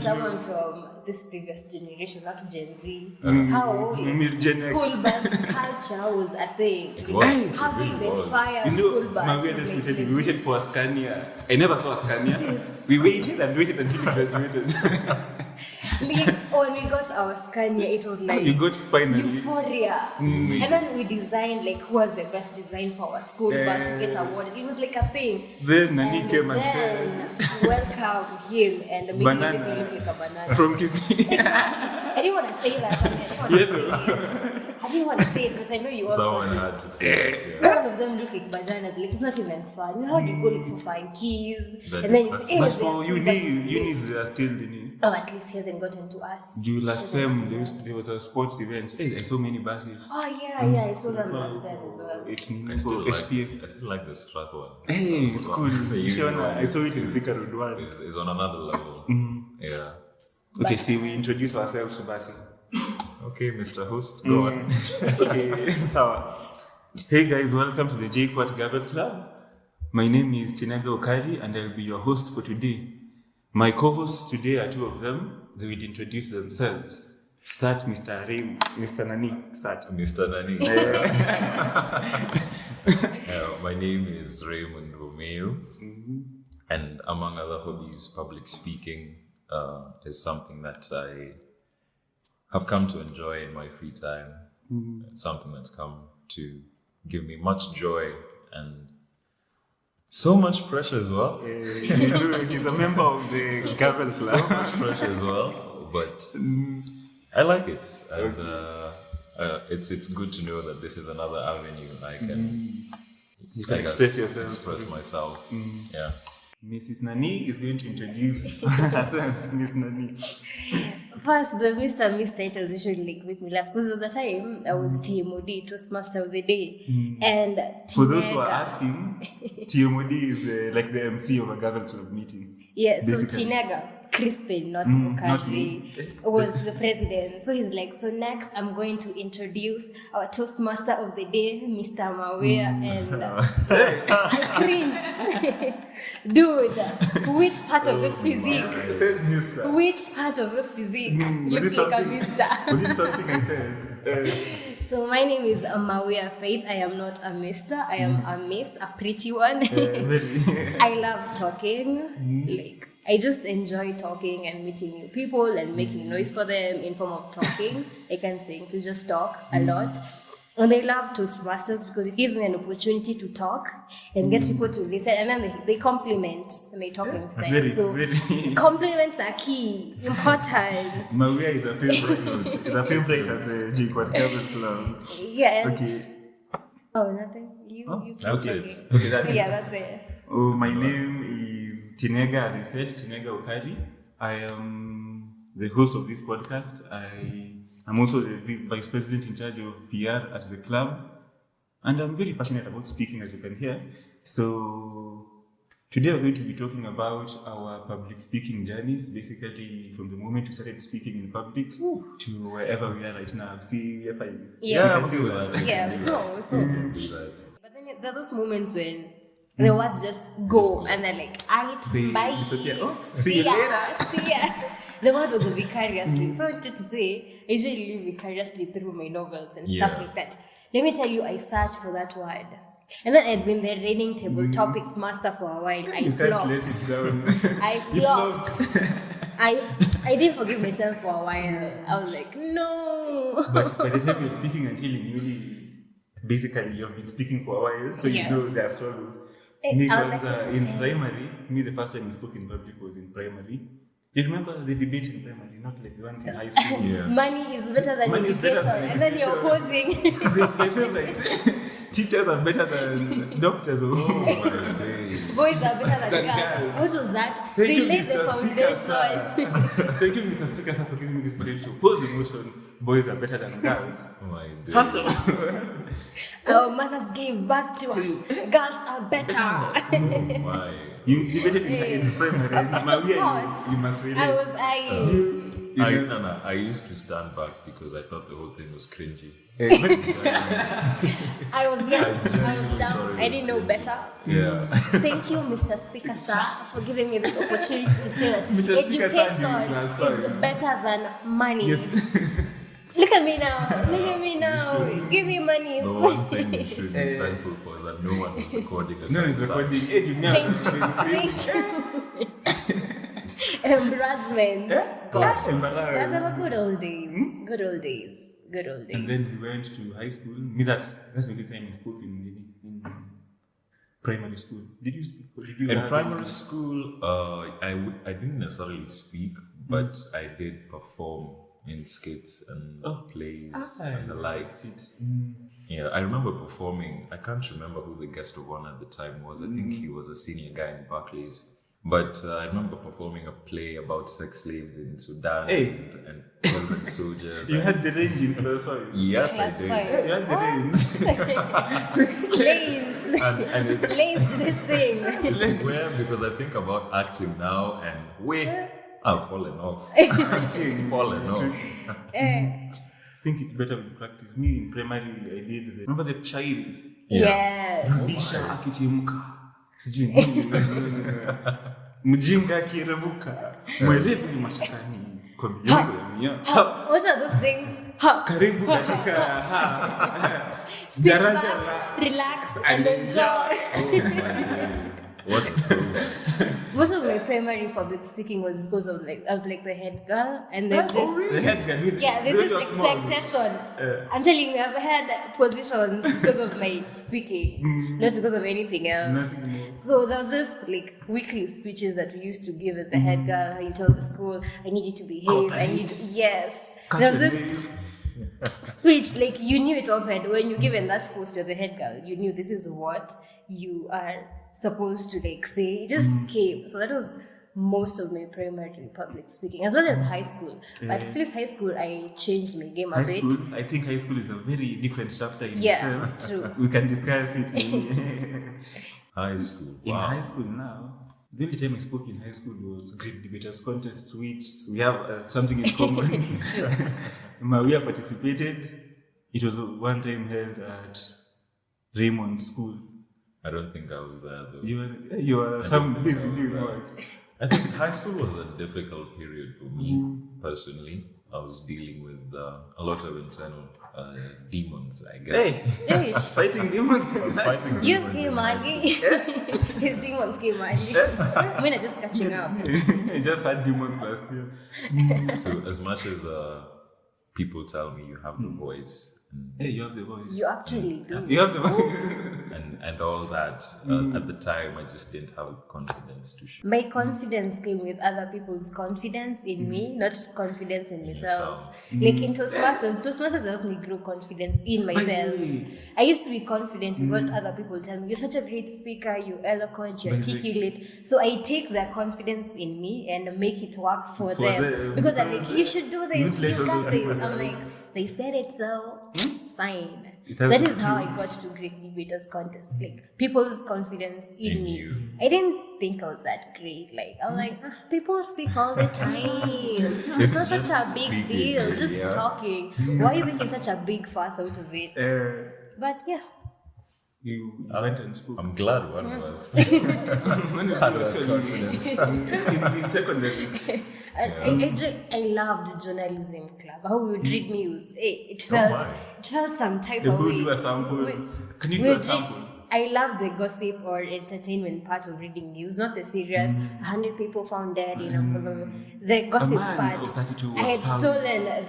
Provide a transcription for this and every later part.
someone from this previous generation, not Gen Z, Mm. how Gen X. school bus culture was a thing. It was. Having It the was. fire You school know, bus. Mawia, is let me like tell you, we legit. waited for a Scania. I never saw a Scania. We waited and waited until we graduated. Like, when we got our Scania, it was like You got finally. euphoria. Mm. And then we designed like who was the best design for our school bus to get awarded. It was like a thing. Then Nani And came and then said, welcome him and making banana everything look like a banana. from Kisii. I didn't want to say that. I didn't want to say it, but I know you all Someone thought had to say it. it. Yeah. All of them look like bananas. Like, it's not even fun. You know how do you go look for fine keys? That And then you is- say, hey, But there's for food unis are still in it. Oh, at least he hasn't gotten to us. You last time there was a sports event. Hey, I saw many buses. Oh, yeah, I saw that last time as well. It's I still like. HPF. I still like the Strath one. Hey, it's cool. The uni Shona, one I saw it in Thika Road 1. is on another level. Yeah. Okay, see, we introduce ourselves to Basi. Okay, Mr. Host, go on. Okay, so hey guys, welcome to the J Quat Gavel Club. My name is Tinega Okari and I'll be your host for today. My co-hosts today are two of them. They will introduce themselves. Start, Mr. Raymond. Mr. Nani, start. Mr. Nani. My name is Raymond Wameyo, and among other hobbies, public speaking is something that I have come to enjoy in my free time. It's something that's come to give me much joy and so much pressure as well. He's a member of the Gavel So Club. much pressure as well, but I like it. And it's good to know that this is another avenue I can You can I guess, express yourself. Express myself. Yeah. Mrs. Nani is going to introduce herself. Miss Nani. First, the Mr. titles usually like make me laugh because at the time I was TMOD, Toastmaster of the Day, and For those who are Tinega. asking, TMOD is like the MC of a Gavel Club meeting. Yeah, so Basically. Tinega, Crispin, not not me. Okari, was the president. So he's like, so next I'm going to introduce our Toastmaster of the Day, Mr. Mawia, and I cringed. Dude, which part of this physique? Says Mr. Which part of this physique Was looks it like a something- mister? Was it something I said? So my name is Mawia Faith. I am not a mister. I am a miss, a pretty one. I love talking. Like, I just enjoy talking and meeting new people and making noise for them in form of talking. I can sing, so just talk a lot. And I love Toastmasters because it gives me an opportunity to talk and get people to listen. And then they compliment my talking style. Very, So very. compliments are key, important. Mawia is a favorite. Is a favorite at the J Quat Gavel Club. Yeah. Okay. Oh, nothing. You keep that's talking. it. Okay, that's it. Yeah, that's it. Oh, my name is Tinega, as I said, Tinega Okari. I am the host of this podcast. I'm also the vice president in charge of PR at the club. And I'm very passionate about speaking, as you can hear. So today we're going to be talking about our public speaking journeys, basically from the moment we started speaking in public to wherever we are right now. See if I... Yeah. we can do that. Yeah, we know. We know. Do that. But then there are those moments when the words just go and they're like, They bye. disappear. Oh, see you ya, later. see ya. The word was vicariously. So I wanted to say, I usually live vicariously through my novels and stuff Yeah. like that. Let me tell you, I searched for that word. And then I'd been the reading table topics master for a while. I You can't let flopped. it down. I You flopped. I didn't forgive myself for a while. I was like, no. But by the time you're speaking until in uni, basically you've been speaking for a while, so Yeah. you know there are struggles. I Me was was like, in okay. primary. Me, the first time I spoke in public was in primary. You remember the debates in primary, not like the ones in high school. Yeah. Money is better than Money is better education. than And then you're education. posing. I feel like teachers are better than doctors. Oh my days. Boys are better than Than girls. girls. What was that? Thank They you, laid the Mr. Speaker, sir. foundation. Thank you, Mr. Speaker, sir, for giving me this opportunity to oppose the motion. Boys are better than girls. Oh my days. First of all, Our mothers gave birth to us. Girls are better. Oh my. you debated in primary. Of Mawia, course. you must relate. I was. I used to stand back because I thought the whole thing was cringy. I was young. I was dumb. I didn't know better. Yeah. Thank you, Mr. Speaker, sir, for giving me this opportunity to say that Mr. Speaker, sir, education is better than money. Look at me now. Look at me now. Give me money. The one thing you should be thankful for is that no one was recording us. No, it's recording. Thank you. Embarrassment. Gosh. Those were good old days. Good old days. Good old days. And then we went to high school. Me, that's the only time I spoke in primary school. Did you speak? Or did you In primary school, I didn't necessarily speak, but I did perform in skits and plays and the like. Yeah, I remember performing. I can't remember who the guest of honor at the time was. I think he was a senior guy in Barclays. But I remember performing a play about sex slaves in Sudan and children soldiers. You had the range in class 5? Yes, Class I did. 5. You had the range. Lanes. And it's Lanes to this thing. it's weird because I think about acting now and I've fallen off. Fallen off. I think it's better with practice. Me in primary, I did remember the chimes? Yes. Bisha akitimka. Sijui nini. Mjinga akirevuka. Mwerevu ni mashakani. Kwa miongo ya mia. What are those things? Karibu katika Sit back, relax, and enjoy. Oh my days. What a throwback. Most of my primary public speaking was because of I was like the head girl, and there's this. The head girl with There's this expectation. I'm telling you, I've had positions because of my speaking, not because of anything else. Nothing more. So there was this weekly speeches that we used to give as the head girl. How you tell the school, I need you to behave. I need yes. There was this speech you knew it often when you given that post to the head girl. You knew this is what you are supposed to say. It just came. So that was most of my primary public speaking, as well as high school. But at least high school, I changed my game a bit. I think high school is a very different chapter in Yeah, itself. true. We can discuss it. High school. In Wow. high school now, the only time I spoke in high school was Great Debaters Contest, which we have something in common. True. Mawia participated. It was one time held at Raymond School. I don't think I was there though. You were some busy doing what? I think high school was a difficult period for me personally. I was dealing with a lot of internal demons, I guess. Hey, Yes. fighting demons. I was fighting You demons came in high early. school. His demons came early. Mine are just catching up. I just had demons last year. So as much as people tell me you have the voice Hey, you have the voice. You actually do. You have the voice. and all that, at the time I just didn't have the confidence to show. My confidence came with other people's confidence in me, not confidence in myself. Like in Toastmasters helped me grow confidence in myself. I used to be confident with what other people tell me. You're such a great speaker, you're eloquent, you're articulate. So I take their confidence in me and make it work for them. Because I'm like, you should do this, you got this. I'm like, they said it, so fine. That is how I got to Great Debaters Contest. People's confidence in me. you. I didn't think I was that great. I'm like, people speak all the time. It's not such a big speaking, deal. Just yeah. talking. Why are you making such a big fuss out of it? But yeah. You went and spoke. I'm glad one was. When you Had were that actually confidence. in secondary. I loved journalism club. How we would read news. It felt some type They of would way. do a sample. Can you do we'd a sample? I love the gossip or entertainment part of reading news, not the serious 100 people found dead, blah, blah, blah. The gossip man part. of 32 was I had found. stolen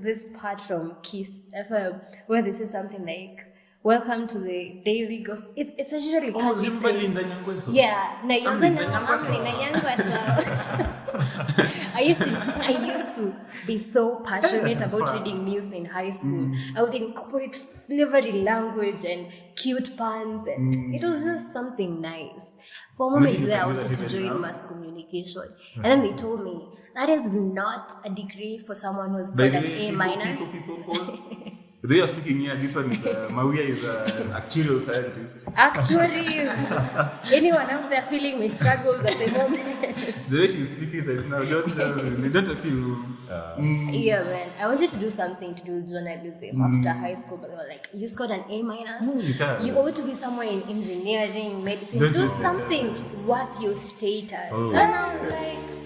this part from Kiss FM where they say something like, "Welcome to the daily gossip." It's usually catchy phrase. Yeah, na I used to be so passionate about reading news in high school. I would incorporate flavory language and cute puns, and it was just something nice. For a moment there, I wanted to join mass communication, and then they told me that is not a degree for someone who's got an A minus. They are speaking here. This one is Mawia is an actuarial scientist. Actuaries. Anyone out there feeling my struggles at the moment? The way she's speaking right now, don't assume. Yeah, man. I wanted to do something to do with journalism after high school, but they were like, you scored an A minus. You ought to be somewhere in engineering, medicine. Do something worth your status. And I was like,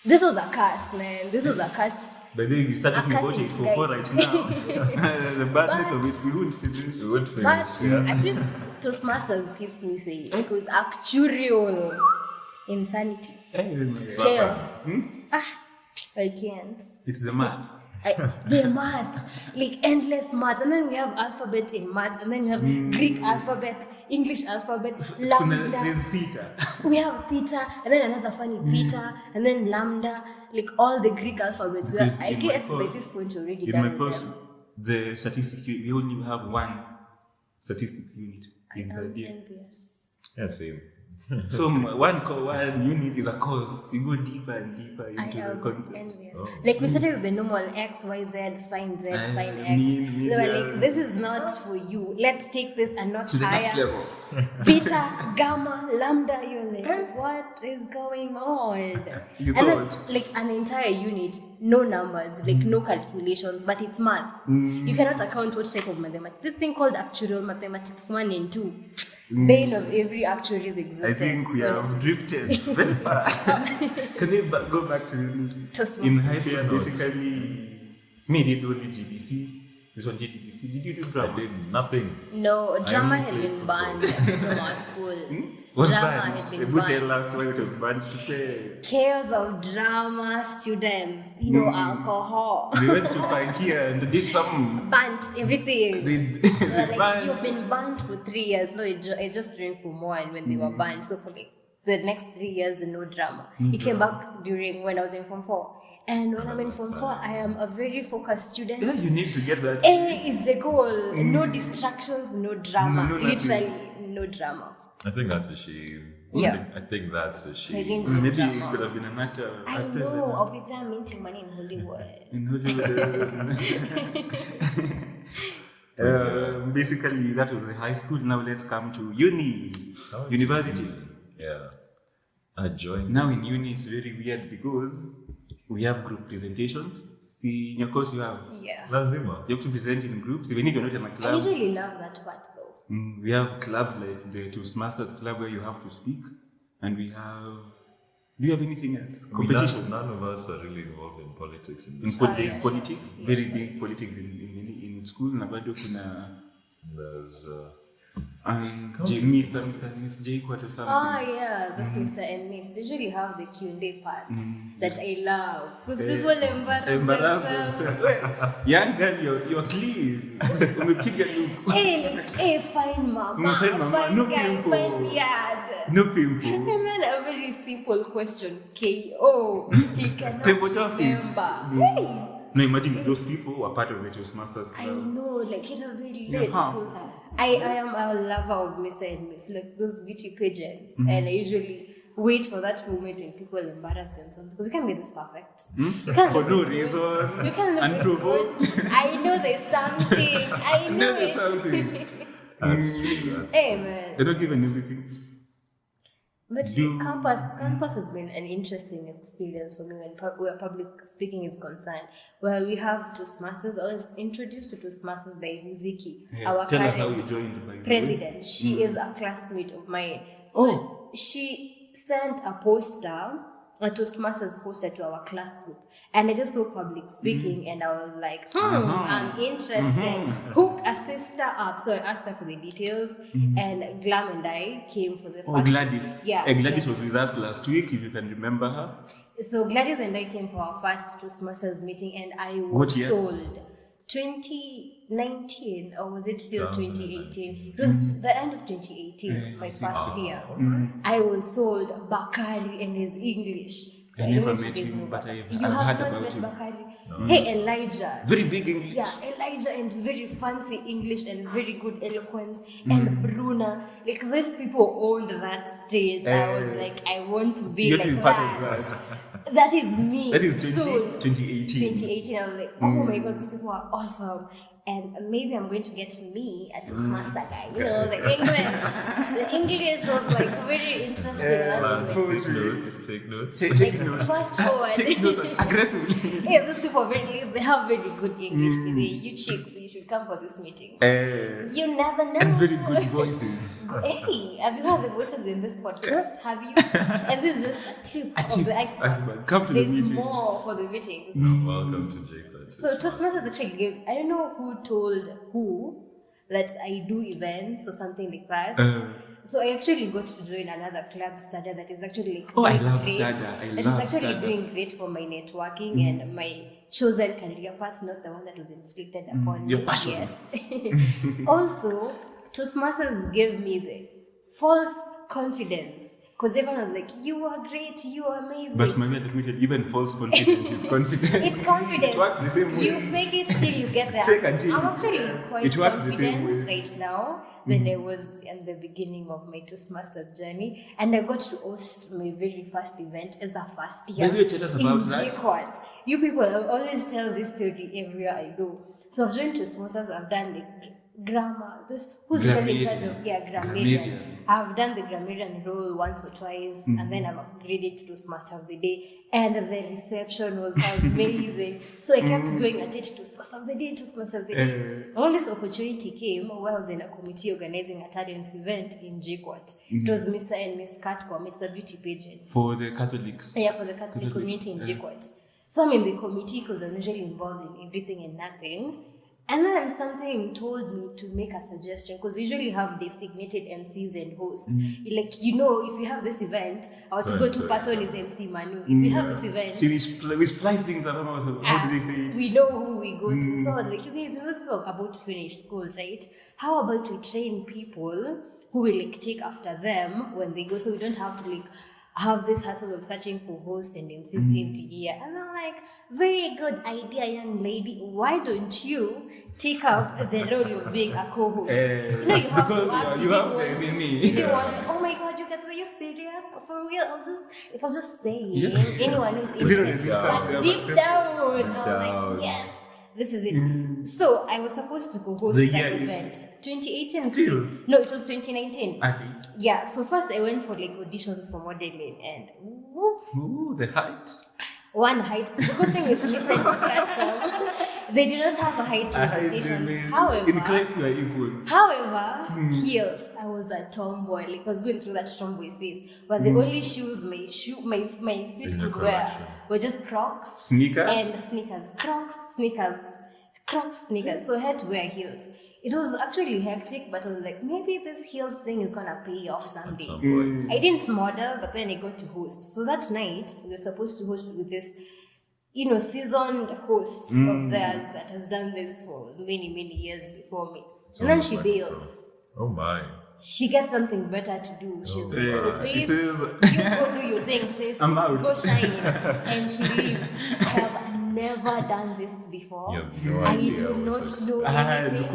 this was a curse, man. This was a curse. By the way, we started watching for 4 right now. The badness of it, we won't finish. But at least Toastmasters keeps me saying because actuarial insanity, chaos. I can't. It's the math. The maths, like endless maths, and then we have alphabet in maths, and then we have Greek alphabet, English alphabet, lambda. There's theta. We have theta, and then another funny theta, and then lambda, like all the Greek alphabets. I guess by this point you're already done In my course, with them. the statistics, we only have one statistics unit in I the am year. envious. Yeah, same. So one unit is a course. You go deeper and deeper I into the am concept. envious. Like we started with the normal X, Y, Z, find Z, find X. mean, They were median. like, this is not for you. Let's take this a notch To the next higher. level. Beta, gamma, lambda, you're like, what is going on? You And then, thought. like an entire unit, no numbers, like no calculations, but it's math. You cannot account what type of mathematics. This thing called actuarial mathematics 1 and 2. Bane of every actuary's existence. I think we have honestly. drifted very far. Can we go back to Toastmasters. in high school? Yeah, no, Basically, me did only GBC. This one GBC. Did you do I drama? did nothing. No, drama only had played been football. banned from our school. Was Drama banned. had been They would tell banned. us why it was banned to play. Chaos of drama students, alcohol. They went to Pankia and they did some. Banned everything. They Like banned. you've been banned for 3 years. No, I just joined for more, and when they were banned, so for like the next 3 years, no drama. He came back during when I was in Form 4, and when I'm in Form 4, I am a very focused student. Yeah, you need to get that. A is the goal. No distractions, no drama. No, nothing. Literally, no drama. I think that's a shame. Yeah. I think that's a I shame. didn't do Maybe it drama. could have been an actor. I actress know. I'll be there minting money in Hollywood. in Hollywood. Basically, that was the high school. Now let's come to university. Yeah. I joined. Now in uni, it's very weird because we have group presentations. In your course, you have Lazima. you have to present in groups, even if you're not in a I club. usually love that part though. We have clubs like the Toastmasters club where you have to speak, and we have. Do you have anything else? Competition. None of us are really involved in politics in In this. politics, very big politics in school. Na bado kuna There's Miss Jayquat or something. Oh yeah, that's Mr. and Miss. They usually have the Q&A part that I love because people embarrass themselves. Young girl, you're clean. Umepiga look. Hey, like, hey, fine mama, Fine mama, fine no guy, pimple. fine yard. No pimple. And then a very simple question, KO. He cannot Temperature remember. fix. Hey, No, imagine those people were part of the Toastmasters I club. know, like it will be late. Yeah. 'Cause I am a lover of Mr. and Miss, like those beauty pageants, and I usually wait for that moment when people embarrass themselves because you can't be this perfect. You can't For look no this reason. good. You can't look this Unprovoked. good. I know there's something. I know There's it. something. That's true. That's Hey man. They're not given everything. But campus has been an interesting experience for me where public speaking is concerned. Well, we have Toastmasters. I was introduced to Toastmasters by Riziki, our Tell us how current you joined, by the way. president. She is a classmate of mine. So she sent a poster, a Toastmasters poster to our class group. And I just saw public speaking and I was like, I'm interested. Hook a sister up. So I asked her for the details and Glam and I came for the first. Oh, Gladys. Yeah. Gladys was with us last week, if you can remember her. So Gladys and I came for our first Toastmasters meeting and I What was year? sold. 2019 or was it still 2018? It was the end of 2018, my first year. I was sold Bakari and his English. So I I don't never know if met you guys him, know but Bakari. I've You heard have not about met him. Bakari? Hey, Elijah. Very big English. Yeah, Elijah and very fancy English and very good eloquence. And Bruna. Like these people owned that stage. I was like, I want to be You like have to be part that. of that. That is me. That is Soon. 2018. 2018. I was like, oh my god, these people are awesome. and maybe I'm going to get me a Toastmaster guy. You know, the English was like very interesting. Take notes. Take notes. Fast forward. Take notes aggressively. Yeah, these people they have very good English. You chicks, you should come for this meeting. You never know. And very good voices. Hey, have you heard the voices in this podcast? Have you? And this is just a tip of the iceberg. Come to the There's meeting. more for the meeting. Welcome to Jacob. So Toastmasters actually gave, I don't know who told who that I do events or something like that. So I actually got to join another club, Stada, that is actually like I doing love great. Stada. That is actually doing great for my networking and my chosen career path, not the one that was inflicted upon your me. passion. Yes. Also, Toastmasters gave me the false confidence. Because everyone was like, you are great, you are amazing. But Mawia admitted even false confidence is confidence. It's confidence. It works the same way. You fake it till you get there. Fake until I'm actually quite it works the same confident way. right now than I was in the beginning of my Toastmasters journey. And I got to host my very first event as a first year. Maybe you tell us about that. JQuat. You people always tell this story everywhere I go. So I've joined Toastmasters, I've done the grammar. Who's really in charge of grammarian? I've done the grammarian role once or twice, and then I've upgraded to Toastmaster of the Day, and the reception was amazing. So I kept going at it, Toastmaster of the Day, Toastmaster of the Day. When this opportunity came, where I was in a committee organizing a talents event in JQuat. It was Mr. and Miss Katko, Mr. Beauty Pageant. For the Catholics. Yeah, for the Catholic community in JQuat. So I'm in the committee because I'm usually involved in everything and nothing. And then something told me to make a suggestion, because we usually have designated MCs and hosts. Like, if you have this event, our go-to person is MC Manu. If you have this event, See, we splice things around. How do they say it? we know who we go to. So I was like, you guys, you're about to finish school, right? How about we train people who will take after them when they go, so we don't have to have this hassle of searching for hosts and MCs every year. And I'm like, very good idea, young lady. Why don't you take up the role of being a co-host? You have to act. You didn't want. Oh my God, you guys, are you serious? For real? I was just saying. Yes. Anyone who's interested, but deep down, I was like, yes. This is it. So I was supposed to co-host that event. 2018 Still? No, it was 2019. Okay. Yeah, so first I went for auditions for modeling, and Ooh, the height. one height. The good thing with this type of platform, they do not have a height limitations. In you are equal. However, heels. I was a tomboy. I was going through that tomboy phase. But the only shoes my feet could wear were just Crocs. Sneakers? And sneakers. Crocs, sneakers. So I had to wear heels. It was actually hectic, but I was like, maybe this heels thing is gonna pay off someday. Some point. I didn't model, but then I got to host. So that night, we were supposed to host with this, seasoned host of theirs that has done this for many, many years before me. And then she bails. Oh my. She gets something better to do. So She Faith, says, you go do your thing, sis. I'm out. Go shine. And she leaves. I have never done this before. You have no I idea do what not to know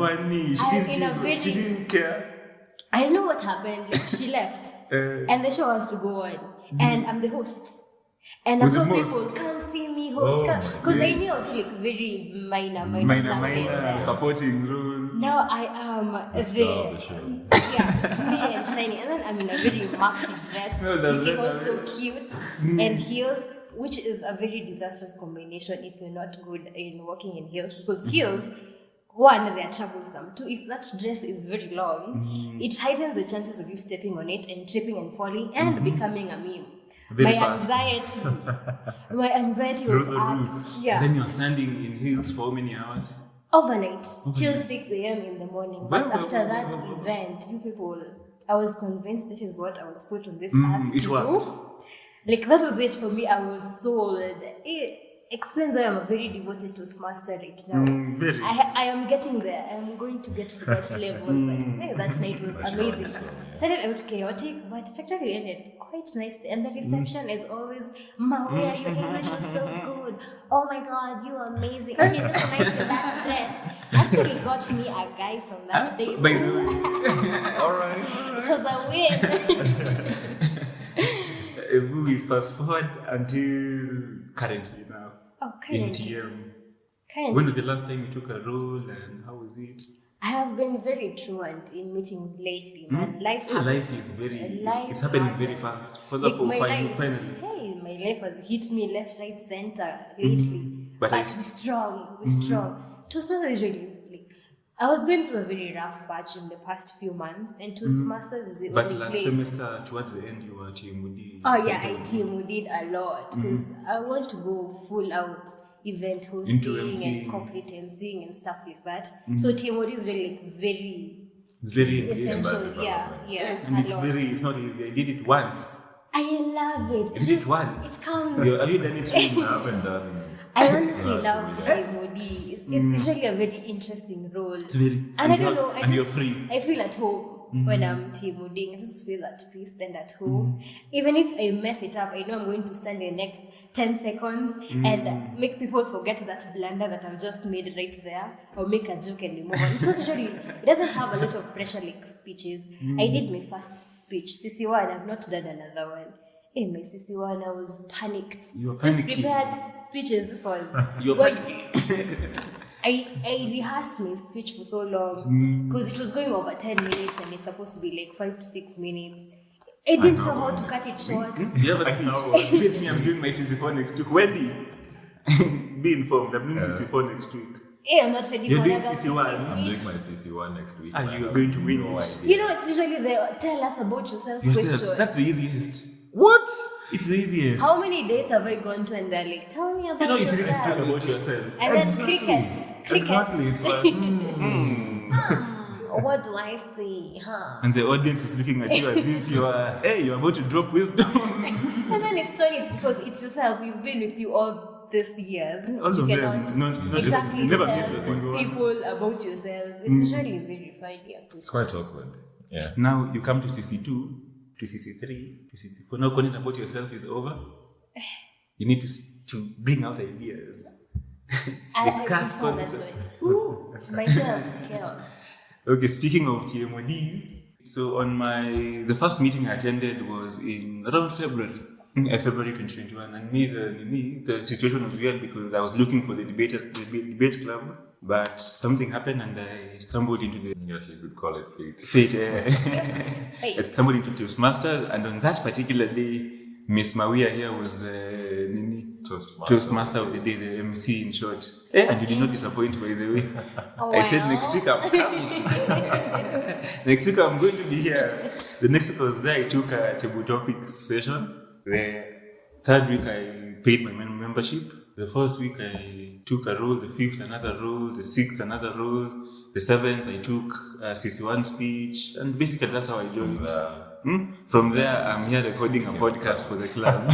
anything. she didn't care. I know what happened. She left. And the show has to go on. And I'm the host. And I With the told most? people, come see me host. Because I knew I would do very minor stuff in there. Supporting role. Now I am Star of the show. me and shiny, and then I'm in a very maxi dress, looking also cute, and heels, which is a very disastrous combination if you're not good in walking in heels, because heels, one, they are troublesome. Two, if that dress is very long, it heightens the chances of you stepping on it and tripping and falling and becoming a meme. Very My fast. anxiety was up here. Then you're standing in heels for how many hours? Overnight, till 6 a.m. in the morning. But Well, after well, that well. event, you people, I was convinced this is what I was put on this earth it to worked. do. That was it for me. I was sold. It explains why I'm very devoted to Toastmaster right now. Very. I am getting there. I'm going to get to that level. But that night was amazing. so, yeah. Started out chaotic, but it actually ended quite nicely. And the reception is always, Mawia, your English was so good. Oh my God, you are amazing. You did this nice in that dress. Actually got me a guy from that day. By the way. Alright. It was a win. We fast forward until currently now. Oh, In currently. TM. Kind When of. was the last time you took a role and how was it? I have been very truant in meetings lately, man. Life happens. Life is very, Life it's happening very happens. fast. For Like for my life, finalists. hey, my life has hit me left, right, center lately. But But I- we're strong. We're strong. Toastmasters is really like I was going through a very rough patch in the past few months, and Toastmasters is the But only last place. semester, towards the end, you were TMD. Oh yeah, I team did a lot because I want to go full out event hosting emceeing. and corporate emceeing and stuff like that. So TMD is really like very It's very essential. that Yeah, development. yeah, And a it's lot. it's not easy. I did it once. I love it. It's did it just once. it comes. Have you done it? I haven't done. I honestly Right, love yeah. TMD. It's really a very interesting role. It's very, And I don't know, and you're free. I feel at home when I'm teaming. I just feel at peace and at home. Even if I mess it up, I know I'm going to stand the next 10 seconds and make people forget that blunder that I've just made right there, or make a joke and move on. So usually it doesn't have a lot of pressure like speeches. I did my first speech, CC1. I've not done another one. In my CC1, I was panicked. You were Just panicking. prepared speeches for You're Well, panicking. I rehearsed my speech for so long because it was going over 10 minutes and it's supposed to be like 5 to 6 minutes. I didn't know how to cut it short. You have a speech. With me, I'm doing my CC4 next week. Wendy, be informed. I'm doing CC4 next week. Hey, I'm not ready You're for doing another CC1. I'm doing my speech. CC1 next week. And man. you're I going to have win no it. idea. You know, it's usually the tell us about yourself question. That's the easiest. What? It's the easiest. How many dates have I gone to and they're like, tell me about You know, it's easy to yourself. talk about yourself. And then cricket. Exactly. It's like, What do I say? Huh? And the audience is looking at you as if you're about to drop wisdom. And then it's funny, it's because it's yourself. You've been with you all these years. All you of them. cannot Not just, exactly you never tell missed a single one. people about yourself. It's usually very funny. it's quite awkward. Yeah. Now you come to CC2, to CC3, to CC4. Now content about yourself is over. You need to bring out ideas. Discuss prefer that concepts. word. Myself, chaos. Okay, speaking of TMODs, so on the first meeting I attended was in around February 2021, and the situation was weird because I was looking for the debate club, but something happened and I stumbled into the Yes, you could call it fate. fate. I stumbled into Toastmasters, and on that particular day, Miss Mawia here was the Toastmaster of the day, the MC in short. And you did not disappoint, by the way. Oh, I said wow. next week I'm coming. Next week I'm going to be here. The next week I was there, I took a table topics session. The third week I paid my membership. The fourth week I took a role. The fifth another role. The sixth another role. The seventh I took a CC1 speech. And basically that's how I joined. From there I'm here recording a podcast for the club.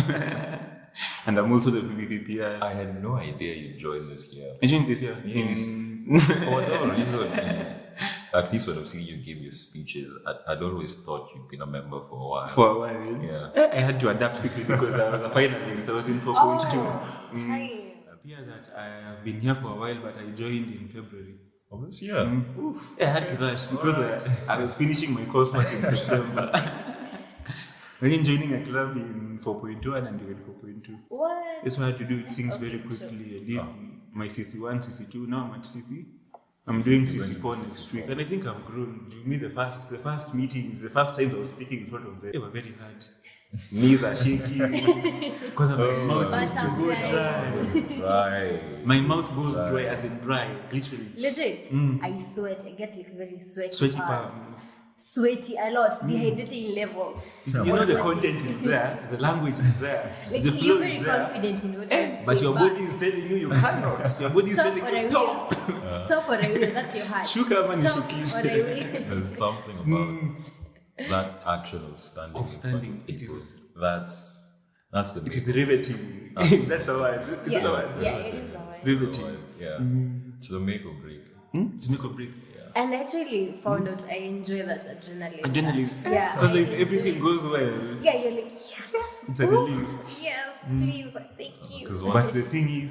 And I'm also the VPPR. I had no idea you joined this year. I joined this year. For whatever reason, at least when I've seen you give your speeches, I'd always thought you'd been a member for a while. For a while. Yeah. I had to adapt quickly because I was a finalist. I was in 4.2. Time. Yeah, that I have been here for a while, but I joined in February. Oh, this year? I had to rush because I was finishing my coursework in September. When joining a club in 4.1 and doing 4.2. What? That's why I had to do things very Okay, quickly. I did my CC1, CC2, now I'm at CC. I'm doing CC4 next week, and I think I've grown. You mean the first meetings, the first time I was speaking in front of them, they were very hard. Knees are shaky because my mouth used to go dry. Right. My mouth goes dry as in dry, literally. Legit. I sweat. I get like very sweaty. Sweaty palms. palms. Sweaty a lot. Dehydrating levels. You know the content is there, the language is there, Like the flow you're very is there. confident in what you have to But say, your body is telling you cannot. Your body is stop telling or I you will. stop. Stop or I will. That's your heart. Shuka man Stop shukis. or I will. There's something about that action of standing. Of in front standing, of it people. is- That's the It is big riveting. That's the word. Is that the word? Yeah, it is a word. Riveting. one. Yeah. It's the make or break. It's make or break. And I actually found out I enjoy that adrenaline. Adrenaline. Yeah. Because I if everything enjoy- goes well, Yeah, you're like, yes. it's a Ooh, relief. Yes, please. Thank you. Because But once the thing is,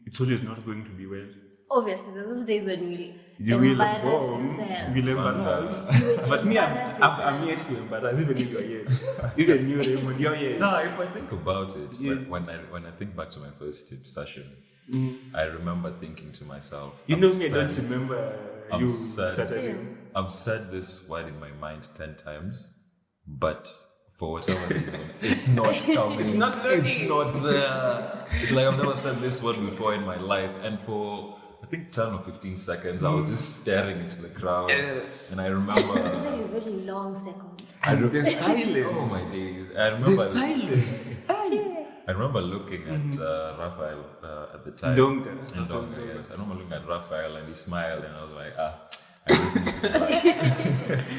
it's always not going to be well. Obviously, there are those days when You will will embarrass bomb. yourself. You will embarrass. But me, embarrass I'm yet to embarrass, even if you're yet. Even you, Raymond, you're yet. no, if I think about it, Yeah. when I think back to my first tip session, I remember thinking to myself, You know me, I don't remember you said- Saturday. I've said this word in my mind 10 times, but for whatever reason, it's not coming. It's not there. It's like I've never said this word before in my life. And for, I think, 10 or 15 seconds, I was just staring into the crowd. And I remember... Usually very long seconds. The silence. Oh my days. I remember... The silence. I remember looking at Raphael at the time. Donga. In Donga, yes. I remember looking at Raphael and he smiled and I was like, I just need to relax.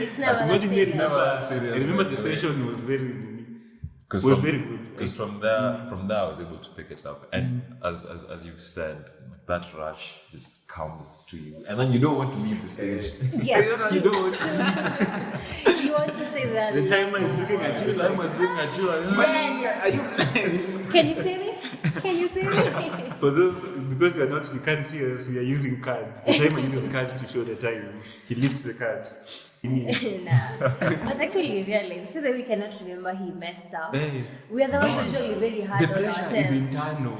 It's never that Imagine serious. it never. that serious, I remember by the the way. session was very good. Because from there I was able to pick it up. And as you've said, like, that rush just comes to you. And then you don't want to leave the stage. Yeah. You don't want to. You want to say that. The timer is looking at you. The time was looking at you. And Are you? Can you see me? Can you see me? For those, because you can't see us, we are using cards. The timer uses cards to show the time. He lifts the cards. Nah. But actually, realized so that we cannot remember he messed up. Babe. We are the ones usually very hard The on pressure is ourselves. internal.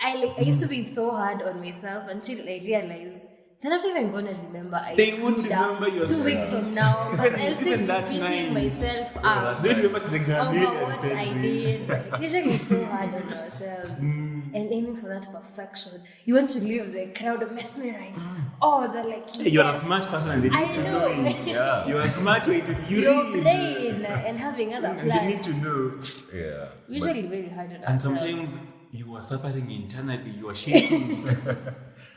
I used to be so hard on myself until I realized they're not even gonna remember. They won't screwed up remember yourself. 2 weeks from now, but I'll still even that be beating night. myself up Don't you remember the over Grammy what and I said did. Like, usually so hard on ourselves and aiming for that perfection. You want to leave the crowd mesmerized. Oh, they're like, Hey, you're a yes, smart person and they need I to know. know it. Yeah. You're a smart way to you You're read. playing and having other And they need plans. to know. yeah. Usually very hard on And ourselves. sometimes you are suffering internally, you are shaking.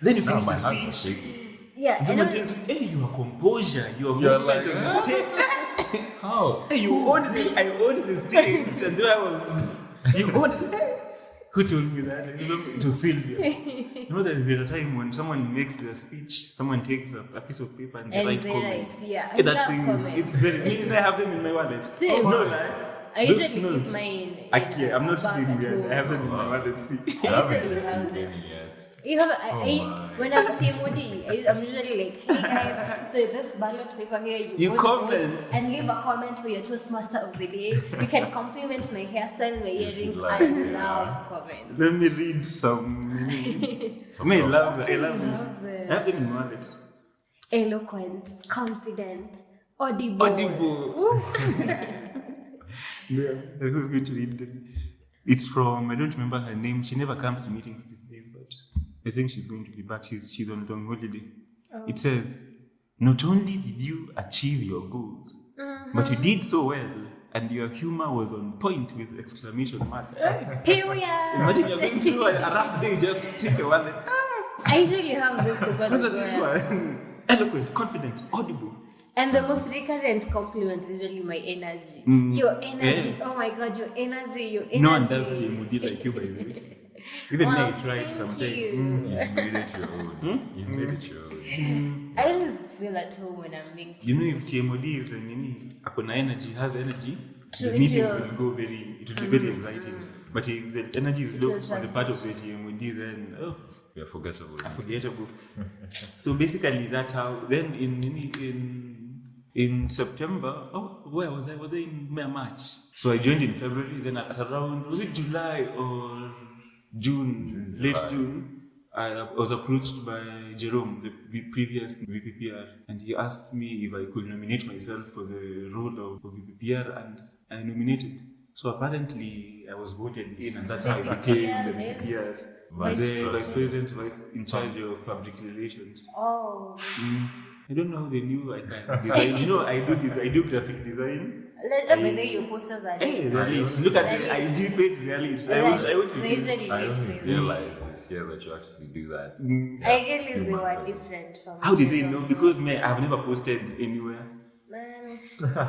Then you Now finish my the hand was speech. shaking. Yeah, And and someone I- tells you, hey, your composure, your You're movement like, on the stage. How? Hey, you owned this, I owned the stage. And then I was, you owned it. Who told me that? I remember it was Sylvia. You know, there's a time when someone makes their speech, someone takes a piece of paper and they write comments. yeah. I Hey, that love thing comments. it's very, I have them in my wallet. Same. No lie. I Those usually notes, keep mine in Okay, I'm not a bag being at weird. home. I have them in my wallet. See. I haven't usually received have them. any yet. You have, my. when I'm at TMOD, I'm usually like, hey guys, so this ballot paper here, You vote, comment. vote, and leave a comment for your Toastmaster of the day. You can compliment my hairstyle, my earrings. like I it, love comments. Let me read some. I love this. I love this. I have them in my wallet. Eloquent, confident, audible. Audible. Ooh. Yeah, who's going to read them? It's from, I don't remember her name. She never comes to meetings these days, but I think she's going to be back. She's on long holiday. It says, not only did you achieve your goals, but you did so well, and your humor was on point with exclamation mark. Period. Imagine you're going through a rough day, just take a wallet. I usually have this because What's this one? Eloquent, confident, audible. And the most recurrent compliment is usually my energy. Your energy. Oh my god, your energy. No one does TMOD like you, by the way. Even me, I tried thank sometimes. you. You've made it your own. You've made it your own. I always feel at home when I'm being You know, if TMOD is a nini, akona energy, has energy, True, the it meeting will- will go it will be very exciting. But if the energy is low will on the part of the TMOD, then We are forgettable. forgettable. So basically, that's how. Then in September, where was I? Was I in March? So I joined in February. Then at around, was it July or June, late July. June, I was approached by Jerome, the previous VPPR, and he asked me if I could nominate myself for the role of VPPR, and I nominated. So apparently I was voted in, and that's how I became the VPPR. Vice President, in charge of public relations. Oh, I don't know how they knew I can design. You know, I do graphic design. let me know your posters are Hey, lit. they're lit. Look at the IG page, they're lit. I want They to usually I lit only with. realized this year that you actually do that. I realized few they months were ago. different from. How did they the know? others. Because I've never posted anywhere. Man,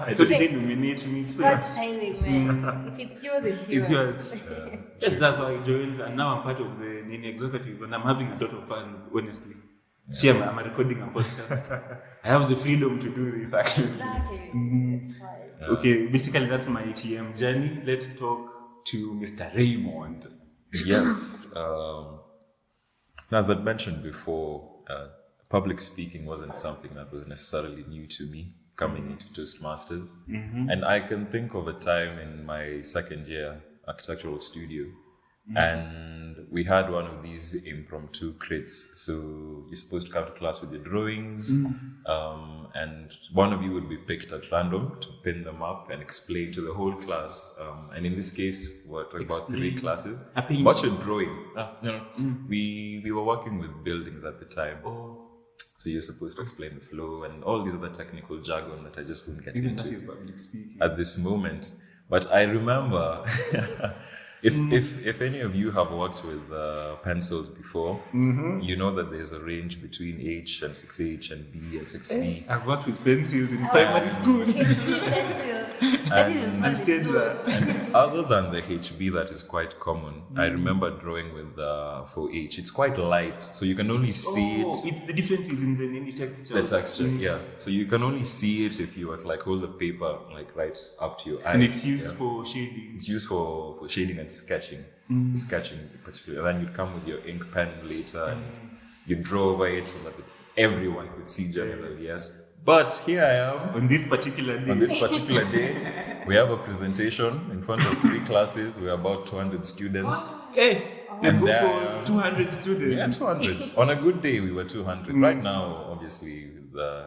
I thought they nominate me. It's God's timing, man. If it's yours, it's yours. It's yours. Yes, that's why I joined, and now I'm part of the Nini executive, and I'm having a lot of fun, honestly. See, I'm recording a podcast. I have the freedom to do this, actually. Exactly. It's fine. Okay, basically, that's my TM journey. Let's talk to Mr. Raymond. Yes. As I mentioned before, public speaking wasn't something that was necessarily new to me coming into Toastmasters. And I can think of a time in my second year architectural studio, and we had one of these impromptu crits. So you're supposed to come to class with your drawings, and one of you would be picked at random to pin them up and explain to the whole class. And in this case, we're talking about 3 classes. What's your drawing? No. We were working with buildings at the time. So you're supposed to explain the flow and all these other technical jargon that I just wouldn't get into at this moment. But I remember, if any of you have worked with pencils before, you know that there's a range between H and 6H and B and 6B. I've worked with pencils in primary school. And other than the HB that is quite common, I remember drawing with 4H. It's quite light, so you can only see it. The difference is in the texture. The texture, yeah. So you can only see it if you were to like hold the paper like right up to your eyes. And it's used for shading. It's used for shading and sketching. Sketching in particular. Then you'd come with your ink pen later and you draw over it so that everyone could see generally, yes. But here I am. On this particular day, we have a presentation in front of 3 classes. We're about 200 students. The book was 200 students. Yeah, 200. On a good day, we were 200. Right now, obviously,